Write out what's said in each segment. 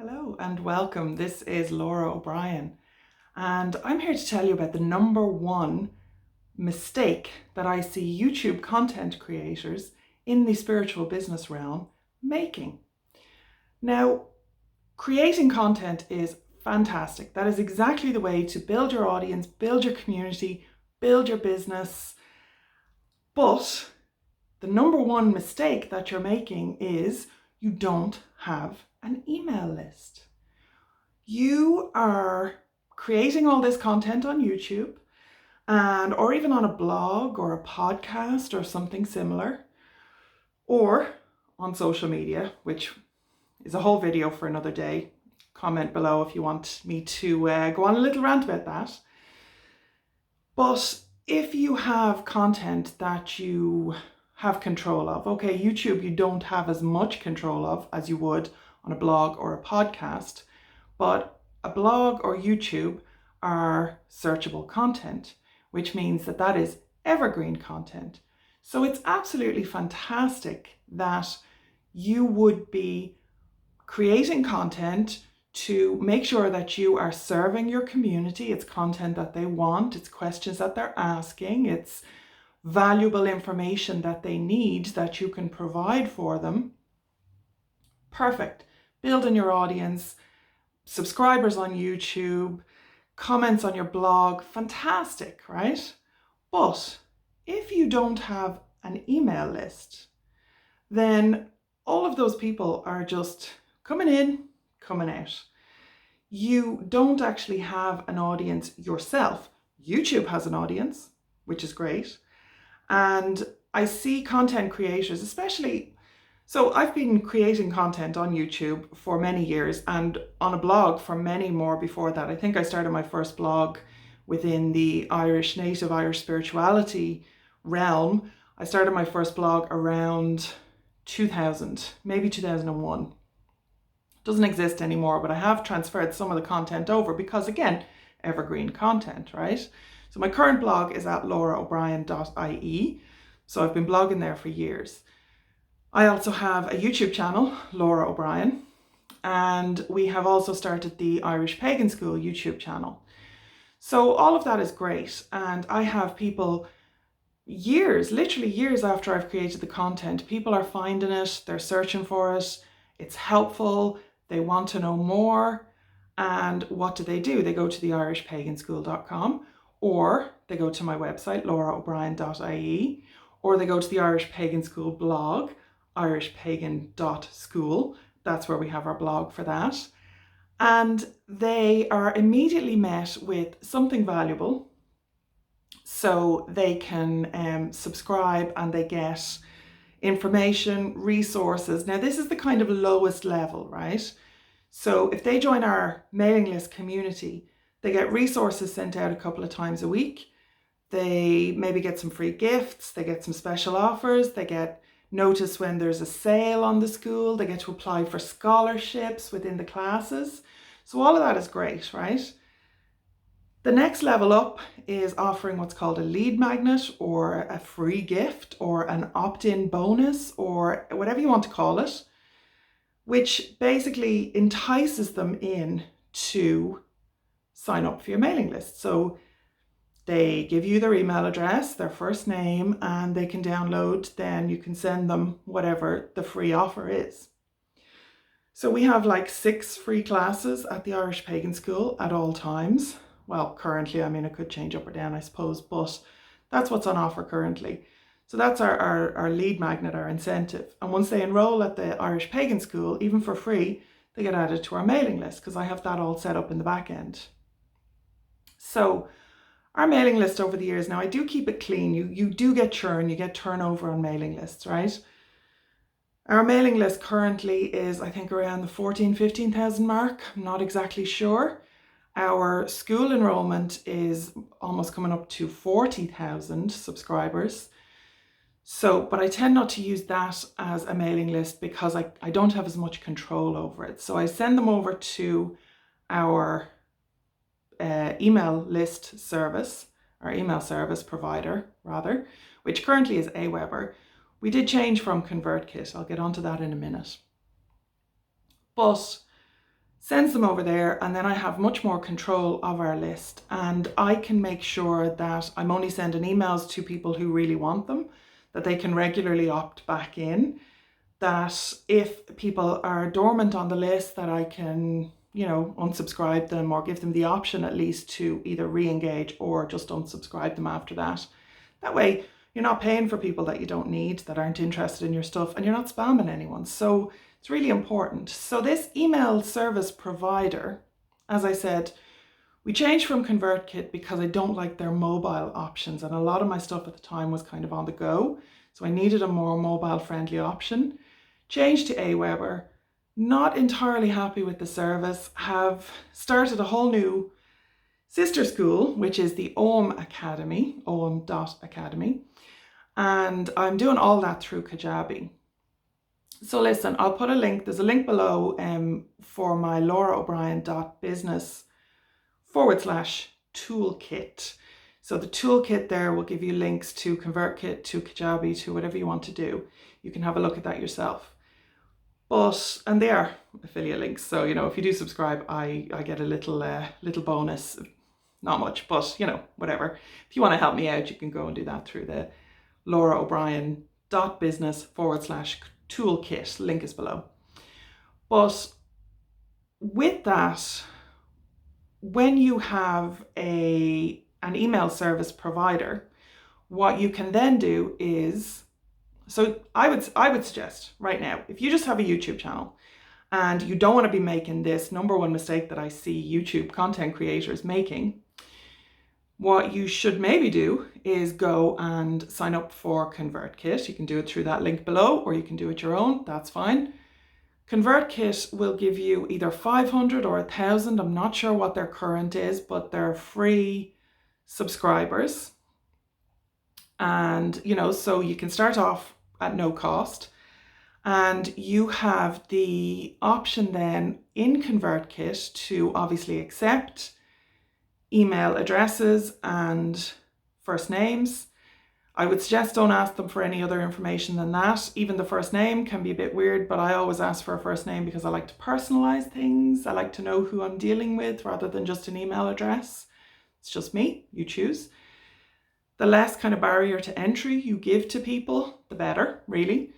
Hello and welcome. This is Lora O'Brien, and I'm here to tell you about the number one mistake that I see YouTube content creators in the spiritual business realm making. Now, creating content is fantastic. That is exactly the way to build your audience, build your community, build your business. But the number one mistake that you're making is you don't have an email list. You are creating all this content on YouTube or even on a blog or a podcast or something similar, or on social media, which is a whole video for another day. Comment below if you want me to go on a little rant about that. But if you have content that you have control of, okay, YouTube you don't have as much control of as you would on a blog or a podcast, but a blog or YouTube are searchable content, which means that that is evergreen content. So it's absolutely fantastic that you would be creating content to make sure that you are serving your community. It's content that they want, it's questions that they're asking, it's valuable information that they need that you can provide for them. Perfect. Building your audience, subscribers on YouTube, comments on your blog, fantastic, right? But if you don't have an email list, then all of those people are just coming in, coming out. You don't actually have an audience yourself. YouTube has an audience, which is great. And I see content creators, especially, so I've been creating content on YouTube for many years and on a blog for many more before that. I think I started my first blog within the native Irish spirituality realm. I started my first blog around 2000, maybe 2001. Doesn't exist anymore, but I have transferred some of the content over because, again, evergreen content, right? So my current blog is at loraobrien.ie. So I've been blogging there for years. I also have a YouTube channel, Lora O'Brien, and we have also started the Irish Pagan School YouTube channel. So all of that is great. And I have people literally years after I've created the content, people are finding it, they're searching for it, it's helpful, they want to know more. And what do? They go to the irishpaganschool.com, or they go to my website, loraobrien.ie, or they go to the Irish Pagan School blog, irishpagan.school. That's where we have our blog for that. And they are immediately met with something valuable. So they can subscribe and they get information, resources. Now, this is the kind of lowest level, right? So if they join our mailing list community, they get resources sent out a couple of times a week. They maybe get some free gifts, they get some special offers, they get notice when there's a sale on the school, they get to apply for scholarships within the classes. So all of that is great, right? The next level up is offering what's called a lead magnet or a free gift or an opt-in bonus or whatever you want to call it, which basically entices them in to sign up for your mailing list. So they give you their email address, their first name, and they can download, then you can send them whatever the free offer is. So we have like 6 free classes at the Irish Pagan School at all times. Well, currently, I mean, it could change up or down, I suppose, but that's what's on offer currently. So that's our lead magnet, our incentive. And once they enroll at the Irish Pagan School, even for free, they get added to our mailing list because I have that all set up in the back end. So our mailing list over the years, now I do keep it clean. You do get churn, you get turnover on mailing lists, right? Our mailing list currently is, I think, around the 15,000 mark. I'm not exactly sure. Our school enrollment is almost coming up to 40,000 subscribers. So, but I tend not to use that as a mailing list because I don't have as much control over it. So I send them over to our email list service, our email service provider rather, which currently is Aweber. We did change from ConvertKit. I'll get onto that in a minute. But sends them over there, and then I have much more control of our list, and I can make sure that I'm only sending emails to people who really want them, that they can regularly opt back in, that if people are dormant on the list, that I can, unsubscribe them or give them the option at least to either re-engage or just unsubscribe them after that. That way you're not paying for people that you don't need, that aren't interested in your stuff, and you're not spamming anyone. So it's really important. So this email service provider, as I said, we changed from ConvertKit because I don't like their mobile options, and a lot of my stuff at the time was kind of on the go. So I needed a more mobile friendly option. Changed to Aweber, not entirely happy with the service, have started a whole new sister school, which is the OM Academy, om.academy, and I'm doing all that through Kajabi. So listen, I'll put a link, there's a link below for my loraobrien.business/toolkit. So the toolkit there will give you links to ConvertKit, to Kajabi, to whatever you want to do. You can have a look at that yourself. And they are affiliate links. So, if you do subscribe, I get a little bonus, not much, but whatever. If you want to help me out, you can go and do that through the loraobrien.business/toolkit. Link is below. But with that, when you have an email service provider, what you can then do is, so I would suggest right now, if you just have a YouTube channel and you don't want to be making this number one mistake that I see YouTube content creators making, what you should maybe do is go and sign up for ConvertKit. You can do it through that link below, or you can do it your own, that's fine. ConvertKit will give you either 500 or 1,000, I'm not sure what their current is, but they're free subscribers. And, so you can start off at no cost, and you have the option then in ConvertKit to obviously accept email addresses and first names. I would suggest don't ask them for any other information than that. Even the first name can be a bit weird, but I always ask for a first name because I like to personalize things. I like to know who I'm dealing with rather than just an email address. It's just me, you choose. The less kind of barrier to entry you give to people, the better, really.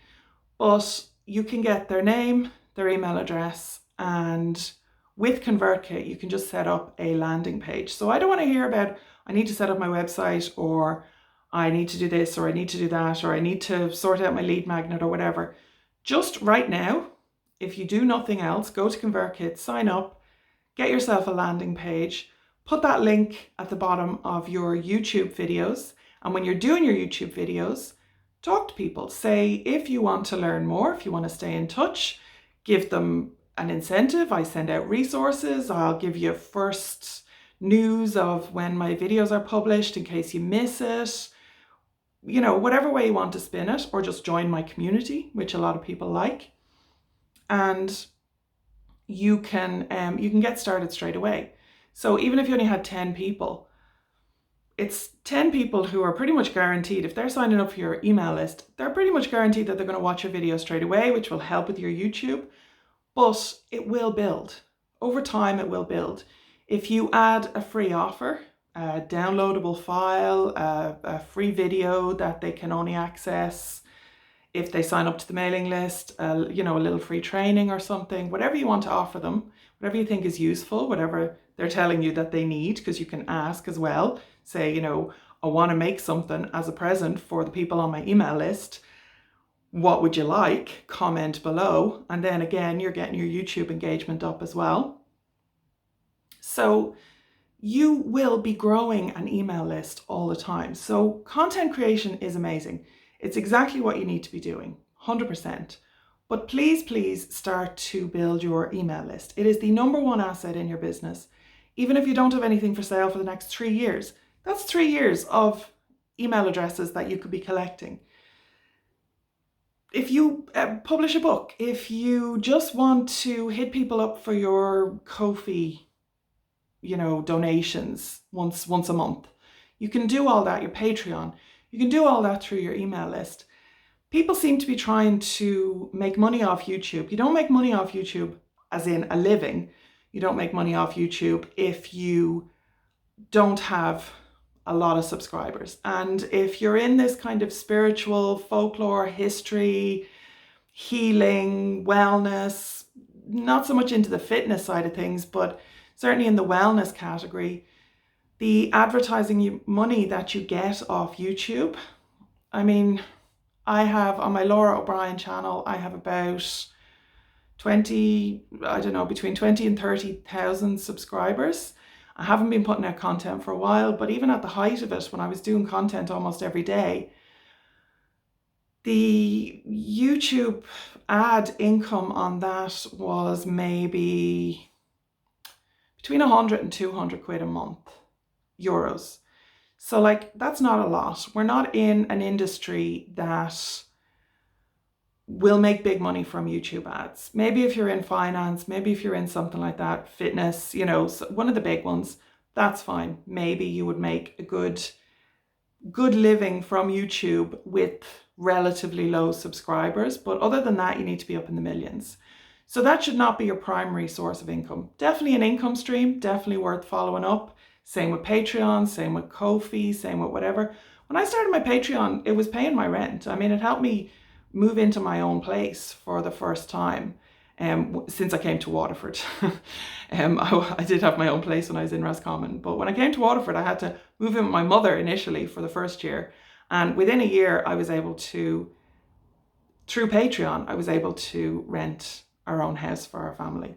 But you can get their name, their email address, and with ConvertKit, you can just set up a landing page. So I don't want to hear about, I need to set up my website, or I need to do this, or I need to do that, or I need to sort out my lead magnet or whatever. Just right now, if you do nothing else, go to ConvertKit, sign up, get yourself a landing page, put that link at the bottom of your YouTube videos. And when you're doing your YouTube videos, talk to people. Say, if you want to learn more, if you want to stay in touch, give them an incentive. I send out resources. I'll give you first news of when my videos are published in case you miss it. Whatever way you want to spin it, or just join my community, which a lot of people like. And you can get started straight away. So even if you only had 10 people, it's 10 people who are pretty much guaranteed, if they're signing up for your email list, they're pretty much guaranteed that they're going to watch your video straight away, which will help with your YouTube, but it will build. Over time, it will build. If you add a free offer, a downloadable file, a free video that they can only access if they sign up to the mailing list, a little free training or something, whatever you want to offer them, whatever you think is useful, whatever they're telling you that they need, because you can ask as well. Say, I want to make something as a present for the people on my email list. What would you like? Comment below. And then again, you're getting your YouTube engagement up as well. So you will be growing an email list all the time. So content creation is amazing. It's exactly what you need to be doing, 100%. But please, please start to build your email list. It is the number one asset in your business. Even if you don't have anything for sale for the next 3 years, that's 3 years of email addresses that you could be collecting. If you publish a book, if you just want to hit people up for your Ko-fi, donations once a month, you can do all that, your Patreon, you can do all that through your email list. People seem to be trying to make money off YouTube. You don't make money off YouTube as in a living. you don't make money off YouTube if you don't have a lot of subscribers. And if you're in this kind of spiritual, folklore, history, healing, wellness, not so much into the fitness side of things, but certainly in the wellness category, the advertising money that you get off YouTube, I mean, I have on my Lora O'Brien channel, I have about 20, I don't know, between 20 and 30,000 subscribers. I haven't been putting out content for a while, but even at the height of it, when I was doing content almost every day, the YouTube ad income on that was maybe between 100 and 200 quid a month, euros. So like, that's not a lot. We're not in an industry that will make big money from YouTube ads. Maybe if you're in finance, maybe if you're in something like that, fitness, you know, one of the big ones, that's fine. Maybe you would make a good living from YouTube with relatively low subscribers. But other than that, you need to be up in the millions. So that should not be your primary source of income. Definitely an income stream, definitely worth following up. Same with Patreon, same with Ko-fi, same with whatever. When I started my Patreon, it was paying my rent. I mean, it helped me move into my own place for the first time since I came to Waterford. I did have my own place when I was in Roscommon, but when I came to Waterford, I had to move in with my mother initially for the first year. And within a year, I was able to, through Patreon, I was able to rent our own house for our family.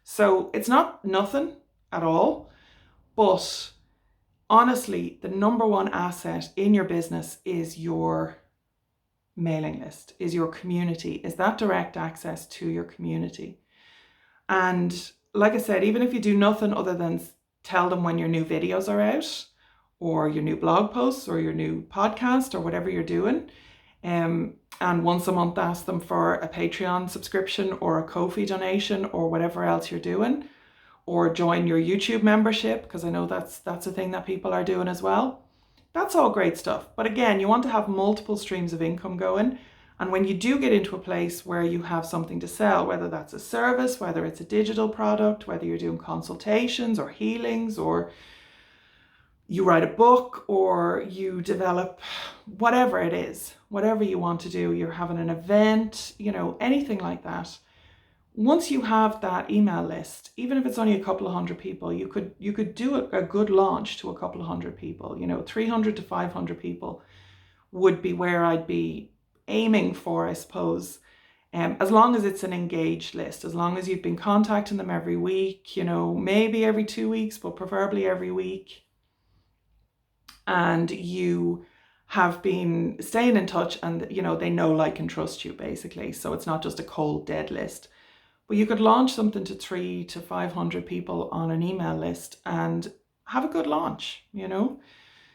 So it's not nothing at all, but honestly, the number one asset in your business is your mailing list, is your community, is that direct access to your community. And like I said, even if you do nothing other than tell them when your new videos are out, or your new blog posts, or your new podcast, or whatever you're doing, and once a month ask them for a Patreon subscription or a Ko-fi donation or whatever else you're doing, or join your YouTube membership, because I know that's a thing that people are doing as well. That's all great stuff. But again, you want to have multiple streams of income going. And when you do get into a place where you have something to sell, whether that's a service, whether it's a digital product, whether you're doing consultations or healings, or you write a book, or you develop whatever it is, whatever you want to do, you're having an event, you know, anything like that. Once you have that email list, even if it's only a couple of hundred people, you could do a good launch to a couple of hundred people. You know, 300 to 500 people would be where I'd be aiming for, I suppose. As long as it's an engaged list, as long as you've been contacting them every week, you know, maybe every 2 weeks, but preferably every week. And you have been staying in touch, and, you know, they know, like, and trust you, basically. So it's not just a cold, dead list. But you could launch something to 300 to 500 people on an email list and have a good launch, you know?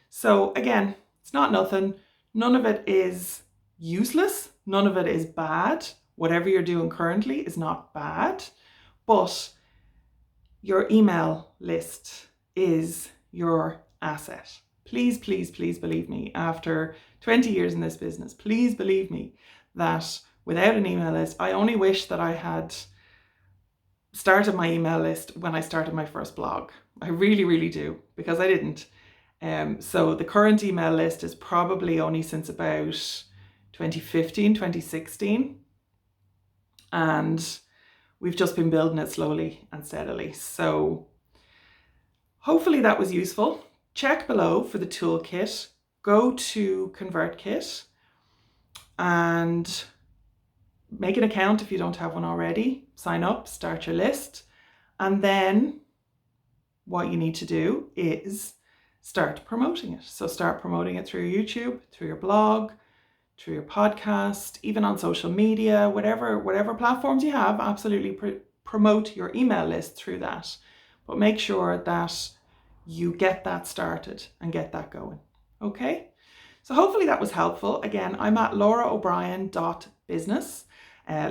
So again, it's not nothing. None of it is useless. None of it is bad. Whatever you're doing currently is not bad, but your email list is your asset. Please, please, please believe me, after 20 years in this business, please believe me that without an email list, I only wish that I had started my email list when I started my first blog. I really, really do, because I didn't. So the current email list is probably only since about 2015, 2016. And we've just been building it slowly and steadily. So hopefully that was useful. Check below for the toolkit. Go to ConvertKit and make an account if you don't have one already. Sign up, start your list. And then what you need to do is start promoting it. So start promoting it through YouTube, through your blog, through your podcast, even on social media, whatever platforms you have, absolutely promote your email list through that. But make sure that you get that started and get that going. Okay? So hopefully that was helpful. Again, I'm at lauraobrien.business.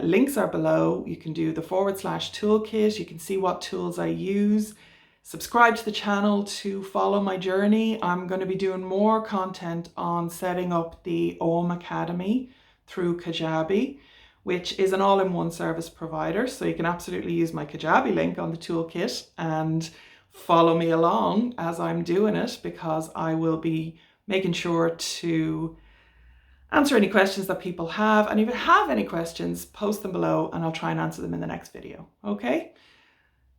Links are below. You can do the /toolkit. You can see what tools I use. Subscribe to the channel to follow my journey. I'm going to be doing more content on setting up the OM Academy through Kajabi, which is an all-in-one service provider. So you can absolutely use my Kajabi link on the toolkit and follow me along as I'm doing it, because I will be making sure to answer any questions that people have. And if you have any questions, post them below and I'll try and answer them in the next video. Okay?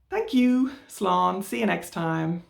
Thank you, Slán. See you next time.